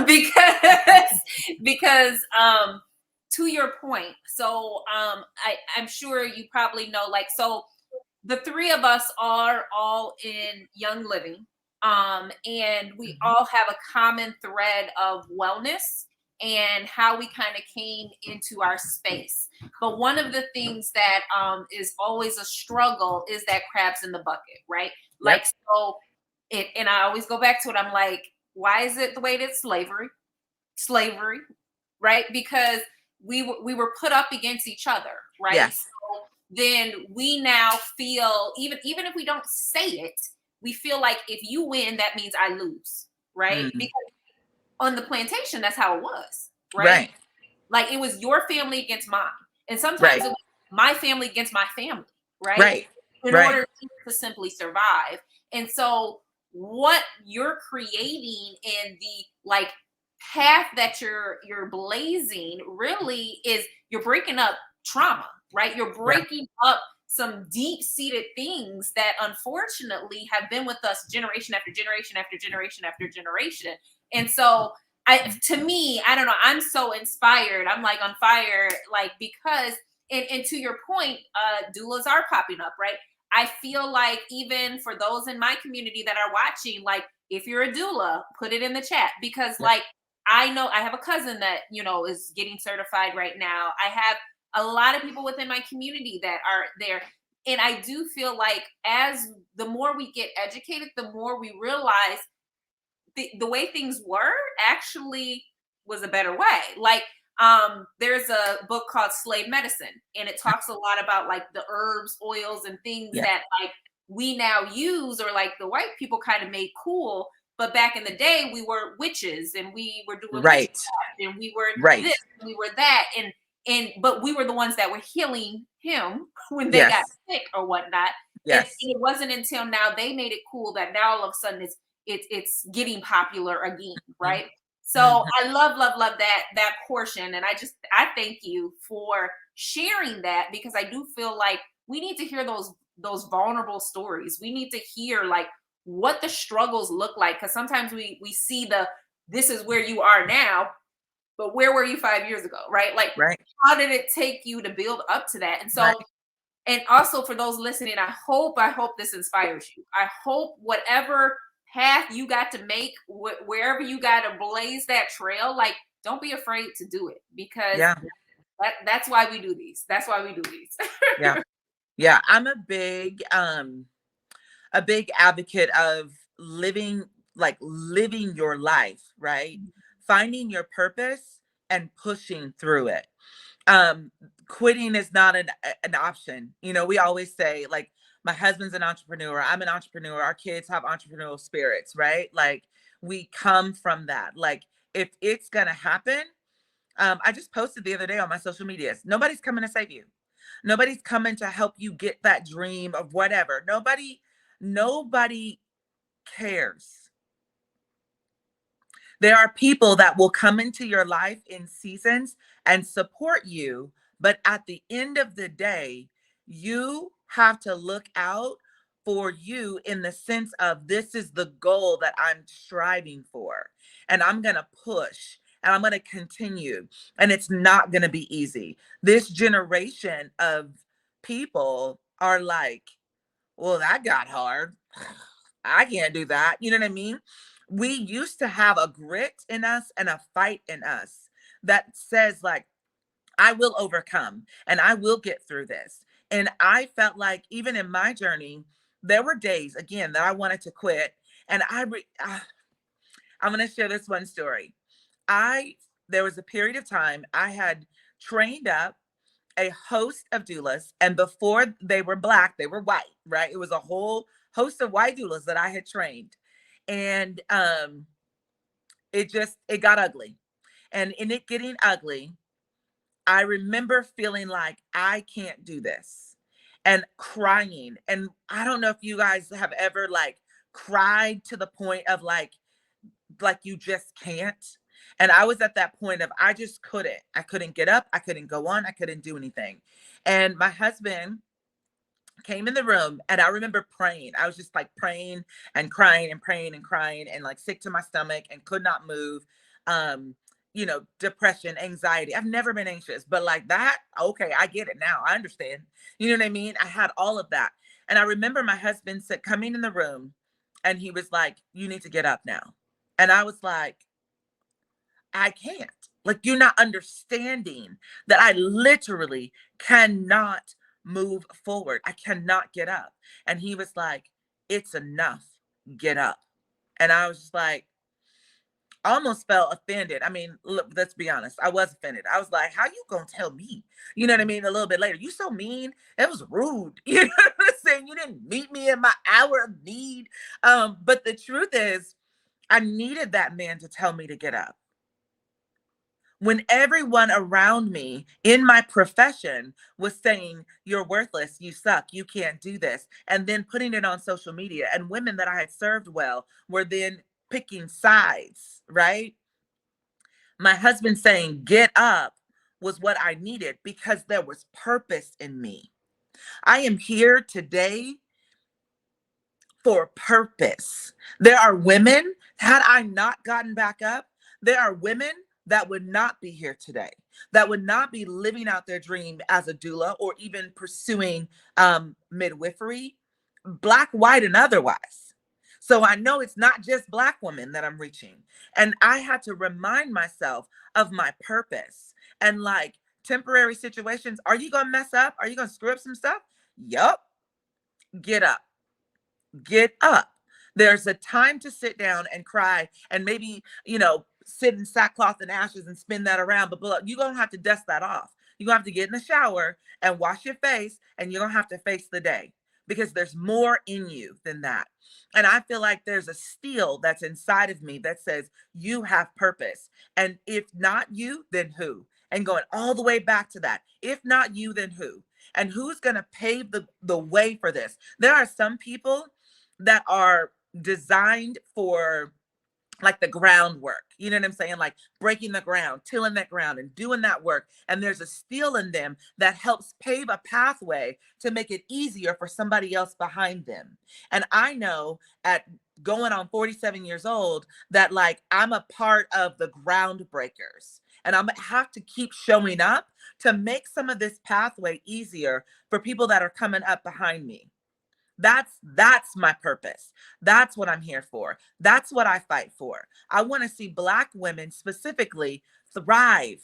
because to your point. So I'm sure you probably know, like, so the three of us are all in Young Living, and we all have a common thread of wellness and how we kind of came into our space. But one of the things that is always a struggle is that crabs in the bucket, right? Like, so. And I always go back to it. I'm like, why is it the way that slavery, right? Because we were put up against each other, right? Yes. So then we now feel, even if we don't say it, we feel like if you win, that means I lose, right? Mm-hmm. Because on the plantation, that's how it was, right? Like it was your family against mine. And sometimes it was my family against my family, right? In order to simply survive. And so what you're creating and the like path that you're blazing really is you're breaking up trauma, right? You're breaking up some deep-seated things that unfortunately have been with us generation after generation after generation after generation. And so to me, I don't know, I'm so inspired. I'm like on fire, like, because and to your point, doulas are popping up, right? I feel like even for those in my community that are watching, like if you're a doula, put it in the chat, because like I know I have a cousin that, is getting certified right now. I have a lot of people within my community that are there. And I do feel like as the more we get educated, the more we realize the way things were actually was a better way. Like there's a book called Slave Medicine, and it talks a lot about like the herbs, oils, and things that like we now use, or like the white people kind of made cool. But back in the day, we were witches, and we were doing witchcraft, and we were this, and we were that, but we were the ones that were healing him when they got sick or whatnot. And it wasn't until now they made it cool that now all of a sudden it's getting popular again, right? So I love that portion, and I thank you for sharing that, because I do feel like we need to hear those vulnerable stories. We need to hear like what the struggles look like, because sometimes we see this is where you are now, but where were you 5 years ago, right? Like, how did it take you to build up to that? And so, and also for those listening, I hope this inspires you. I hope whatever path you got to make, wherever you got to blaze that trail, like, don't be afraid to do it, because that's why we do these. That's why we do these. Yeah. I'm a big advocate of living your life, right? Finding your purpose and pushing through it. Quitting is not an option. You know, we always say, like, my husband's an entrepreneur, I'm an entrepreneur, our kids have entrepreneurial spirits, right? Like, we come from that. Like, if it's gonna happen, I just posted the other day on my social medias, nobody's coming to save you. Nobody's coming to help you get that dream of whatever. Nobody cares. There are people that will come into your life in seasons and support you, but at the end of the day, you have to look out for you, in the sense of, this is the goal that I'm striving for, and I'm going to push, and I'm going to continue, and it's not going to be easy. This generation of people are like, well, that got hard. I can't do that. You know what I mean? We used to have a grit in us and a fight in us that says, like, I will overcome and I will get through this. And I felt like, even in my journey, there were days, again, that I wanted to quit. And I'm going to share this one story. There was a period of time I had trained up a host of doulas, and before they were Black, they were white, right? It was a whole host of white doulas that I had trained. And it got ugly. And in it getting ugly, I remember feeling like, I can't do this, and crying. And I don't know if you guys have ever like cried to the point of like you just can't. And I was at that point of, I just couldn't. I couldn't get up. I couldn't go on. I couldn't do anything. And my husband came in the room, and I remember praying. I was just like praying and crying and praying and crying, and like sick to my stomach and could not move. You know, depression, anxiety. I've never been anxious, but like that, okay, I get it now. I understand. You know what I mean? I had all of that. And I remember my husband coming in the room, and he was like, you need to get up now. And I was like, I can't. Like, you're not understanding that I literally cannot move forward. I cannot get up. And he was like, it's enough. Get up. And I was just like, I almost felt offended. I mean, look, let's be honest. I was offended. I was like, how you gonna tell me? You know what I mean? A little bit later, you so mean. It was rude. You know what I'm saying? You didn't meet me in my hour of need. But the truth is, I needed that man to tell me to get up. When everyone around me in my profession was saying, you're worthless, you suck, you can't do this, and then putting it on social media, and women that I had served well were then picking sides, right? My husband saying, get up, was what I needed, because there was purpose in me. I am here today for purpose. There are women, had I not gotten back up, there are women that would not be here today, that would not be living out their dream as a doula, or even pursuing midwifery, Black, white, and otherwise. So I know it's not just Black women that I'm reaching. And I had to remind myself of my purpose. And like, temporary situations, are you going to mess up? Are you going to screw up some stuff? Yup. Get up. Get up. There's a time to sit down and cry and maybe, sit in sackcloth and ashes and spin that around. But you're going to have to dust that off. You're going to have to get in the shower and wash your face, and you're going to have to face the day, because there's more in you than that. And I feel like there's a steel that's inside of me that says you have purpose. And if not you, then who? And going all the way back to that. If not you, then who? And who's going to pave the way for this? There are some people that are designed for like the groundwork, you know what I'm saying? Like breaking the ground, tilling that ground and doing that work. And there's a steel in them that helps pave a pathway to make it easier for somebody else behind them. And I know at going on 47 years old that like I'm a part of the groundbreakers, and I'm gonna have to keep showing up to make some of this pathway easier for people that are coming up behind me. That's my purpose. That's what I'm here for. That's what I fight for. I want to see Black women specifically thrive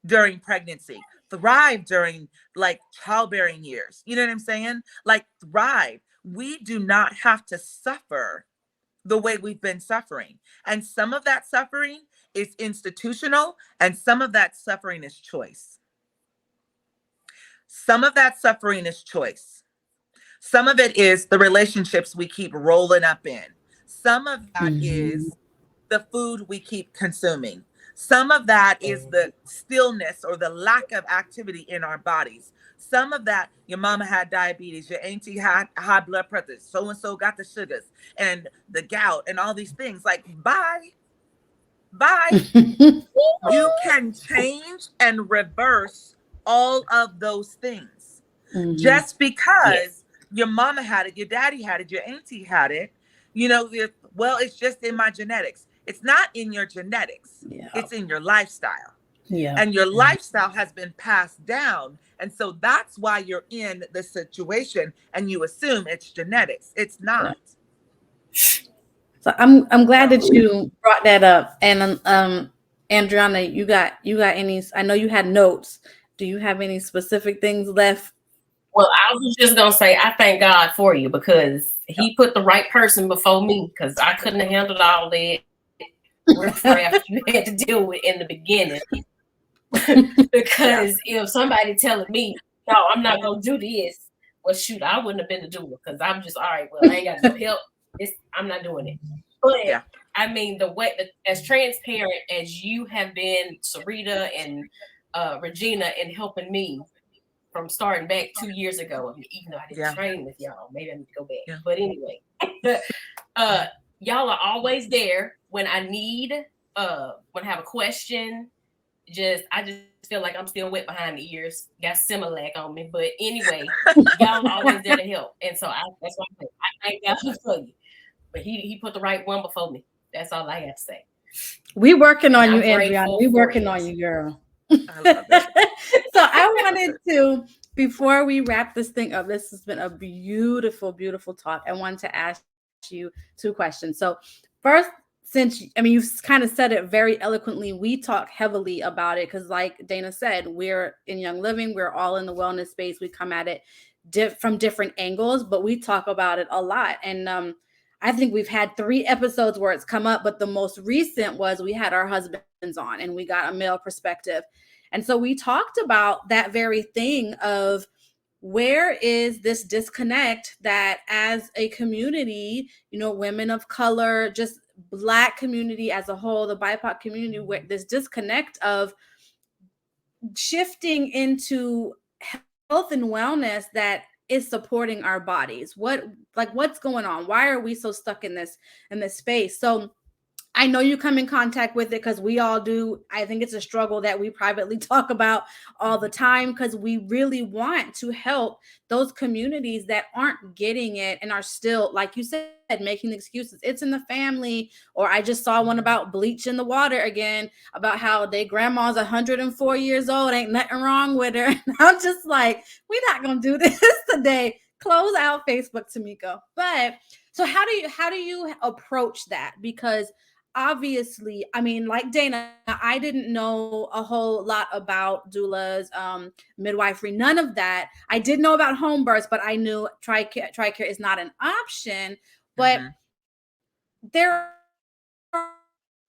during pregnancy, thrive during like childbearing years. You know what I'm saying? Like thrive. We do not have to suffer the way we've been suffering. And some of that suffering is institutional, and some of that suffering is choice. Some of that suffering is choice. Some of it is the relationships we keep rolling up in. Some of that is the food we keep consuming. Some of that is the stillness or the lack of activity in our bodies. Some of that, your mama had diabetes, your auntie had high blood pressure, so-and-so got the sugars and the gout and all these things. Like, bye. You can change and reverse all of those things. Just because your mama had it, your daddy had it, your auntie had it, it's just in my genetics. It's not in your genetics. It's in your lifestyle. And your lifestyle has been passed down. And so that's why you're in the situation and you assume it's genetics. It's not. So I'm glad that you brought that up. And Andriana, you got any, I know you had notes. Do you have any specific things left? Well, I was just going to say, I thank God for you, because he put the right person before me, because I couldn't have handled all that riffraff you had to deal with in the beginning. Because if somebody telling me, no, I'm not going to do this, well, shoot, I wouldn't have been the doula, because I'm just, all right, well, I ain't got no help. I'm not doing it. But I mean, the way, as transparent as you have been, Sarita and Regina, in helping me from starting back 2 years ago, even though I didn't train with y'all, maybe I need to go back. But anyway, y'all are always there when I need, when I have a question. I just feel like I'm still wet behind the ears. Got Similac on me, but anyway, y'all are always there to help, and so that's why I thank God for you. But he put the right one before me. That's all I have to say. We working on you, Andriana. We working on you, girl. I love it. So I wanted to, before we wrap this thing up, this has been a beautiful, beautiful talk. I wanted to ask you 2 questions. So first, since, you've kind of said it very eloquently, we talk heavily about it because, like Dayna said, we're in Young Living. We're all in the wellness space. We come at it from different angles, but we talk about it a lot. And I think we've had 3 episodes where it's come up, but the most recent was we had our husbands on and we got a male perspective. And so we talked about that very thing of where is this disconnect that as a community, women of color, just Black community as a whole, the BIPOC community, where this disconnect of shifting into health and wellness that is supporting our bodies. What's going on? Why are we so stuck in this space? So I know you come in contact with it because we all do. I think it's a struggle that we privately talk about all the time because we really want to help those communities that aren't getting it and are still, like you said, making excuses. It's in the family. Or I just saw one about bleach in the water again, about how their grandma's 104 years old. Ain't nothing wrong with her. And I'm just like, we're not going to do this today. Close out Facebook, Tameka. But so how do you approach that? Because obviously, like Dayna, I didn't know a whole lot about doulas, midwifery, none of that. I did know about home births, but I knew TRICARE is not an option. But there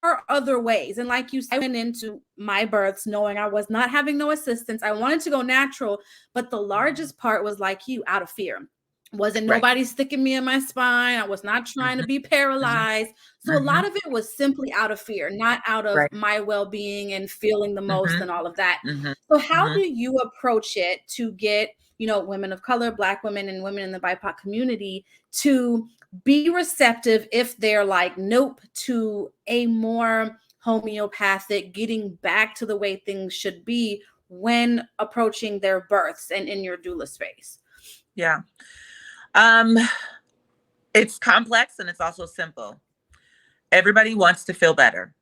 are other ways. And like you said, I went into my births knowing I was not having no assistance. I wanted to go natural, but the largest part was like you, out of fear. Wasn't Right. nobody sticking me in my spine. I was not trying to be paralyzed. So a lot of it was simply out of fear, not out of Right. my well-being and feeling the most and all of that. Mm-hmm. So how do you approach it to get, you know, women of color, Black women, and women in the BIPOC community to be receptive if they're like, nope, to a more homeopathic, getting back to the way things should be when approaching their births and in your doula space? Yeah. It's complex and it's also simple. Everybody wants to feel better.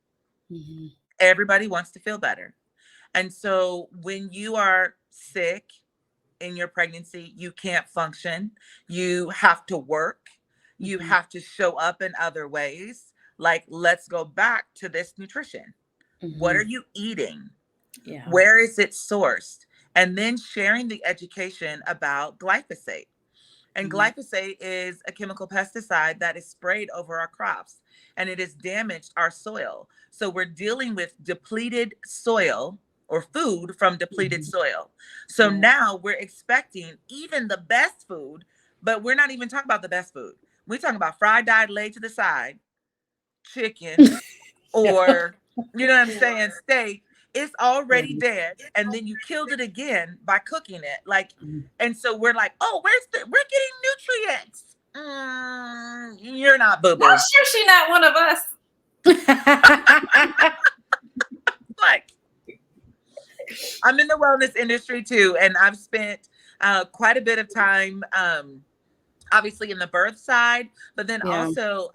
Mm-hmm. Everybody wants to feel better. And so when you are sick in your pregnancy, you can't function, you have to work, you have to show up in other ways. Like, let's go back to this nutrition. What are you eating? Yeah. Where is it sourced? And then sharing the education about glyphosate. And glyphosate is a chemical pesticide that is sprayed over our crops, and it has damaged our soil. So we're dealing with depleted soil or food from depleted soil. So now we're expecting even the best food, but we're not even talking about the best food. We're talking about fried, dyed, laid to the side, chicken, or, you know what I'm saying, steak. It's already dead, and then you killed it again by cooking it. Like, and so we're like, oh, we're getting nutrients. You're not, boo boo. I'm sure she's not one of us. Like, I'm in the wellness industry too, and I've spent quite a bit of time, obviously in the birth side, but then also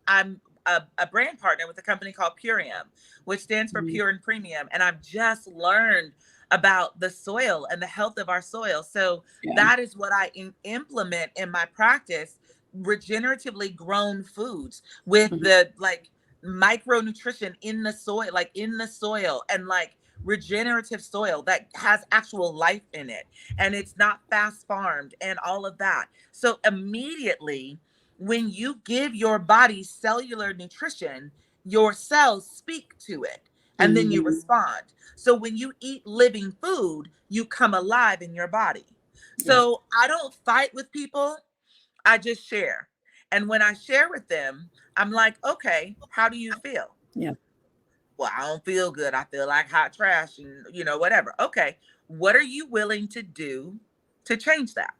I'm a brand partner with a company called Purium, which stands for Pure and Premium. And I've just learned about the soil and the health of our soil. So that is what I implement in my practice, regeneratively grown foods with the like micronutrition in the soil, and like regenerative soil that has actual life in it. And it's not fast farmed and all of that. So immediately, when you give your body cellular nutrition, your cells speak to it and then you respond. So when you eat living food, you come alive in your body. So I don't fight with people, I just share. And when I share with them, I'm like, okay, how do you feel? Yeah. Well, I don't feel good. I feel like hot trash and, you know, whatever. Okay, what are you willing to do to change that?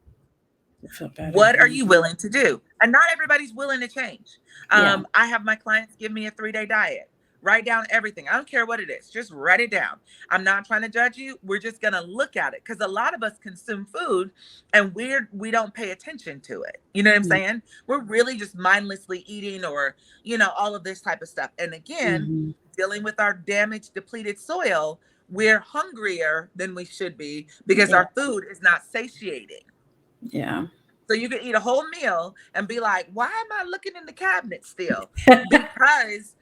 What are you willing to do? And not everybody's willing to change. I have my clients give me a 3-day diet. Write down everything. I don't care what it is. Just write it down. I'm not trying to judge you. We're just going to look at it, because a lot of us consume food and we don't pay attention to it. You know what I'm saying? We're really just mindlessly eating, or, you know, all of this type of stuff. And again, dealing with our damaged, depleted soil, we're hungrier than we should be because our food is not satiating. Yeah. So you can eat a whole meal and be like, why am I looking in the cabinet still? Because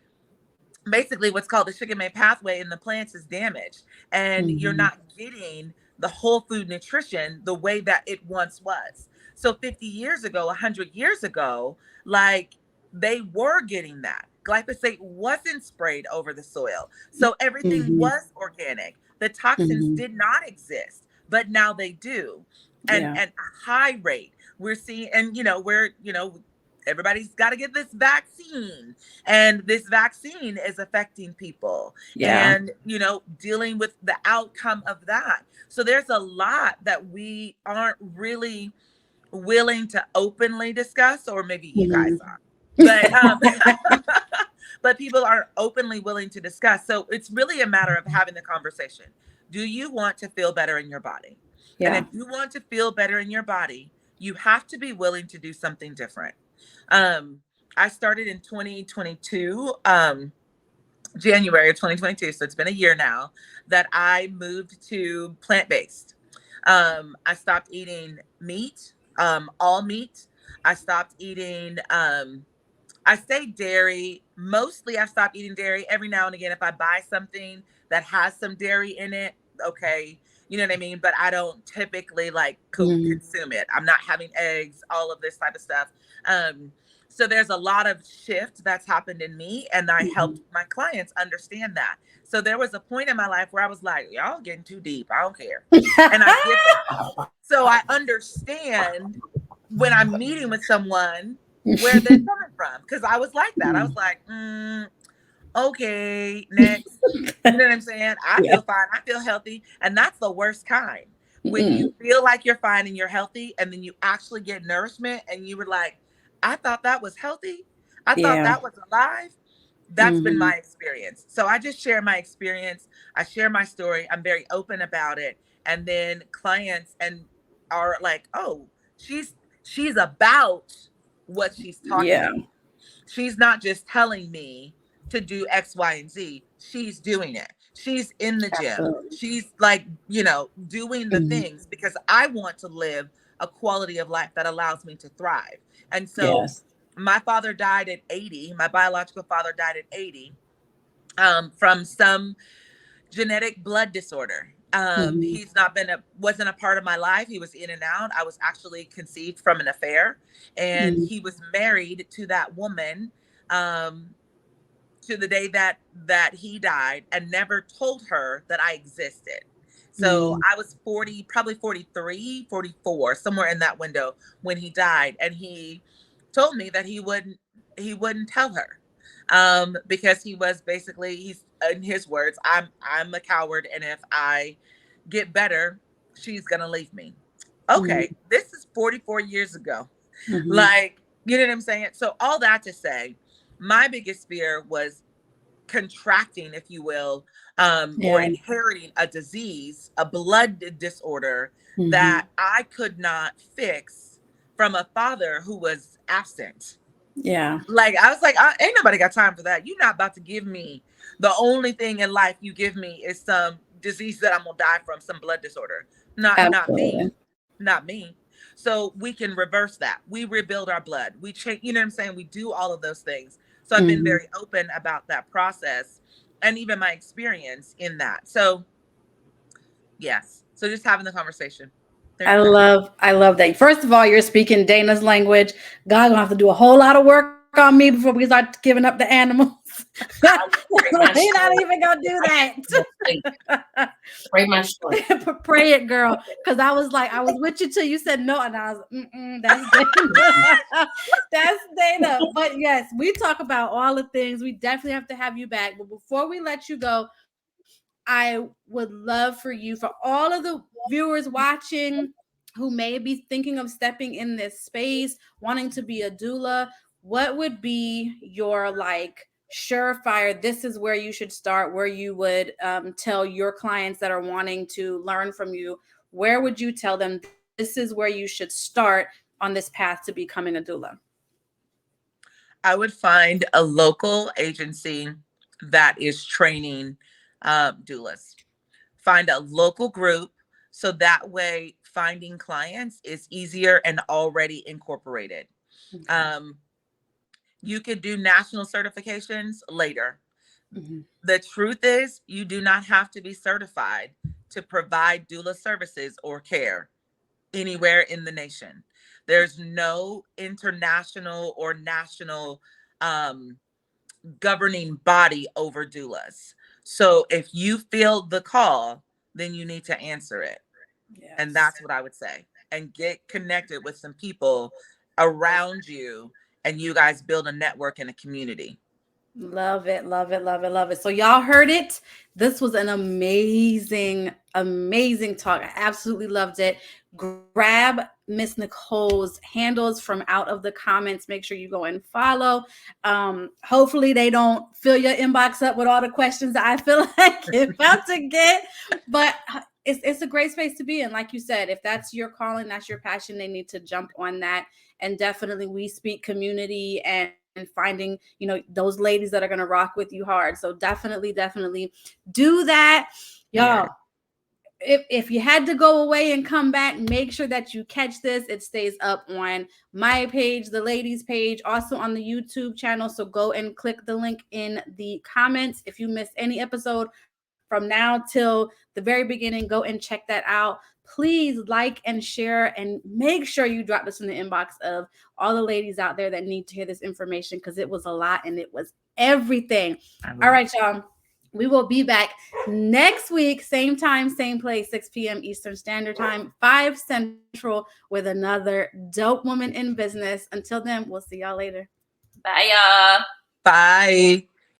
basically what's called the sugar cane pathway in the plants is damaged, and you're not getting the whole food nutrition the way that it once was. So 50 years ago, 100 years ago, like, they were getting that. Glyphosate wasn't sprayed over the soil. So everything was organic. The toxins did not exist, but now they do. And at a high rate. We're seeing, and, you know, everybody's got to get this vaccine, and this vaccine is affecting people, and, you know, dealing with the outcome of that. So there's a lot that we aren't really willing to openly discuss, or maybe you guys are, but but people aren't openly willing to discuss. So it's really a matter of having the conversation. Do you want to feel better in your body? And if you want to feel better in your body, you have to be willing to do something different. I started in 2022, January of 2022. So it's been a year now that I moved to plant-based. I stopped eating meat, all meat. I stopped eating, I say dairy. Mostly I stopped eating dairy. Every now and again, if I buy something that has some dairy in it, okay, you know what I mean? But I don't typically like consume it. I'm not having eggs, all of this type of stuff. So there's a lot of shift that's happened in me, and I helped my clients understand that. So there was a point in my life where I was like, y'all getting too deep. I don't care. And I get that. So I understand when I'm meeting with someone where they're coming from. Because I was like that. I was like, okay, next. You know what I'm saying? I feel fine. I feel healthy. And that's the worst kind. When you feel like you're fine and you're healthy, and then you actually get nourishment and you were like, I thought that was healthy. I thought that was alive. That's been my experience. So I just share my experience. I share my story. I'm very open about it. And then clients and are like, oh, she's about what she's talking about. She's not just telling me to do X, Y, and Z. She's doing it. She's in the gym. Absolutely. She's like, doing the things, because I want to live a quality of life that allows me to thrive. And so my father died at 80. My biological father died at 80 from some genetic blood disorder. He's wasn't a part of my life. He was in and out. I was actually conceived from an affair, and he was married to that woman to the day that he died, and never told her that I existed. So I was 40, probably 43, 44, somewhere in that window when he died. And he told me that he wouldn't tell her. Because he was basically, he's, in his words, I'm a coward, and if I get better, she's gonna leave me. Okay, this is 44 years ago. Like, you know what I'm saying? So all that to say, my biggest fear was contracting, if you will, or inheriting a disease, a blood disorder that I could not fix from a father who was absent. Like, I was like, ain't nobody got time for that. You're not about to give me the only thing in life you give me is some disease that I'm gonna die from, some blood disorder. Not me. So we can reverse that. We rebuild our blood. We change, you know what I'm saying? We do all of those things. So I've been very open about that process, and even my experience in that. So yes. So just having the conversation. I love that. First of all, you're speaking Dayna's language. God gonna have to do a whole lot of work on me before we start giving up the animals. He's not even gonna do that. Pray my strength. Pray it, girl. Because I was with you till you said no, and I was that's Dayna. That's Dayna. But yes, we talk about all the things. We definitely have to have you back. But before we let you go, I would love for you, for all of the viewers watching who may be thinking of stepping in this space, wanting to be a doula, what would be your surefire, this is where you should start, where you would tell your clients that are wanting to learn from you, where would you tell them this is where you should start on this path to becoming a doula? I would find a local agency that is training doulas. Find a local group, so that way finding clients is easier and already incorporated. You could do national certifications later. The truth is, you do not have to be certified to provide doula services or care anywhere in the nation. There's no international or national governing body over doulas. So if you feel the call, then you need to answer it. Yes. And that's what I would say. And get connected with some people around you, and you guys build a network and a community. Love it, love it, love it, love it. So y'all heard it. This was an amazing, amazing talk. I absolutely loved it. Grab Miss Nicole's handles from out of the comments. Make sure you go and follow. Hopefully they don't fill your inbox up with all the questions that I feel like you're about to get. But it's a great space to be in. Like you said, if that's your calling, that's your passion, they need to jump on that. And definitely we speak community and finding, those ladies that are going to rock with you hard. So definitely do that. Y'all, if you had to go away and come back, make sure that you catch this. It stays up on my page, the ladies page, also on the YouTube channel. So go and click the link in the comments. If you missed any episode from now till the very beginning. Go and check that out. Please like and share, and make sure you drop this in the inbox of all the ladies out there that need to hear this information, because it was a lot and it was everything. All right, y'all. We will be back next week, same time, same place, 6 p.m. Eastern Standard Time, 5 Central, with another dope woman in business. Until then, we'll see y'all later. Bye, y'all. Bye.